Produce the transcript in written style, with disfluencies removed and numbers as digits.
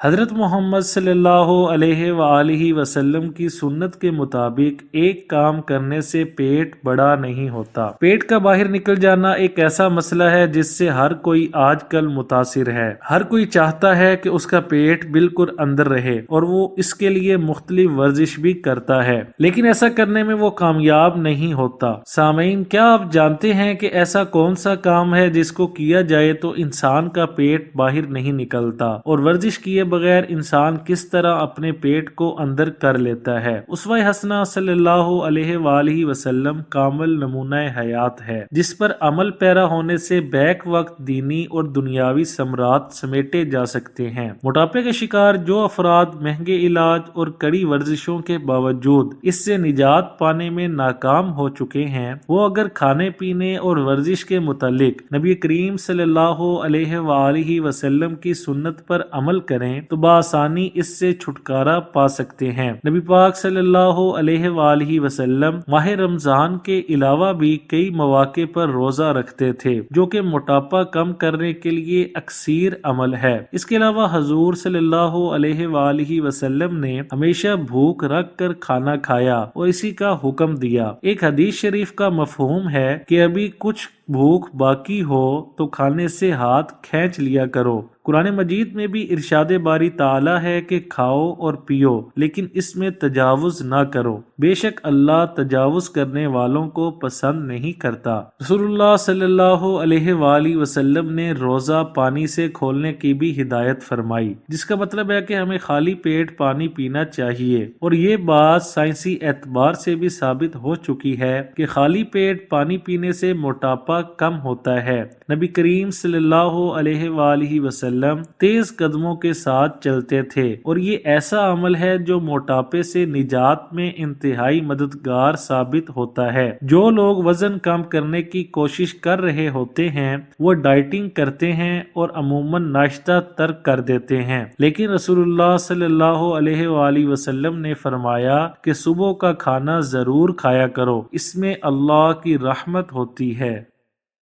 حضرت محمد صلی اللہ علیہ وآلہ وسلم کی سنت کے مطابق ایک کام کرنے سے پیٹ بڑا نہیں ہوتا۔ پیٹ کا باہر نکل جانا ایک ایسا مسئلہ ہے جس سے ہر کوئی آج کل متاثر ہے۔ ہر کوئی چاہتا ہے کہ اس کا پیٹ بالکل اندر رہے اور وہ اس کے لیے مختلف ورزش بھی کرتا ہے، لیکن ایسا کرنے میں وہ کامیاب نہیں ہوتا۔ سامعین، کیا آپ جانتے ہیں کہ ایسا کون سا کام ہے جس کو کیا جائے تو انسان کا پیٹ باہر نہیں نکلتا، اور ورزش کیے بغیر انسان کس طرح اپنے پیٹ کو اندر کر لیتا ہے؟ اسوہ حسنہ صلی اللہ علیہ وآلہ وسلم کامل نمونہ حیات ہے، جس پر عمل پیرا ہونے سے بیک وقت دینی اور دنیاوی ثمرات سمیٹے جا سکتے ہیں۔ موٹاپے کا شکار جو افراد مہنگے علاج اور کڑی ورزشوں کے باوجود اس سے نجات پانے میں ناکام ہو چکے ہیں، وہ اگر کھانے پینے اور ورزش کے متعلق نبی کریم صلی اللہ علیہ وآلہ وسلم کی سنت پر عمل کریں تو بآسانی اس سے چھٹکارا پا سکتے ہیں۔ نبی پاک صلی اللہ علیہ وآلہ وسلم ماہ رمضان کے علاوہ بھی کئی مواقع پر روزہ رکھتے تھے، جو کہ موٹاپا کم کرنے کے لیے اکثیر عمل ہے۔ اس کے علاوہ حضور صلی اللہ علیہ وآلہ وسلم نے ہمیشہ بھوک رکھ کر کھانا کھایا اور اسی کا حکم دیا۔ ایک حدیث شریف کا مفہوم ہے کہ ابھی کچھ بھوک باقی ہو تو کھانے سے ہاتھ کھینچ لیا کرو۔ قرآن مجید میں بھی ارشاد باری تعالی ہے کہ کھاؤ اور پیو لیکن اس میں تجاوز نہ کرو، بے شک اللہ تجاوز کرنے والوں کو پسند نہیں کرتا۔ رسول اللہ صلی اللہ علیہ وآلہ وسلم نے روزہ پانی سے کھولنے کی بھی ہدایت فرمائی، جس کا مطلب ہے کہ ہمیں خالی پیٹ پانی پینا چاہیے، اور یہ بات سائنسی اعتبار سے بھی ثابت ہو چکی ہے کہ خالی پیٹ پانی پینے سے موٹاپا کم ہوتا ہے۔ نبی کریم صلی اللہ علیہ وآلہ وسلم تیز قدموں کے ساتھ چلتے تھے، اور یہ ایسا عمل ہے جو موٹاپے سے نجات میں انتہائی مددگار ثابت ہوتا ہے۔ جو لوگ وزن کم کرنے کی کوشش کر رہے ہوتے ہیں وہ ڈائٹنگ کرتے ہیں اور عموماً ناشتہ ترک کر دیتے ہیں، لیکن رسول اللہ صلی اللہ علیہ وآلہ وسلم نے فرمایا کہ صبح کا کھانا ضرور کھایا کرو، اس میں اللہ کی رحمت ہوتی ہے۔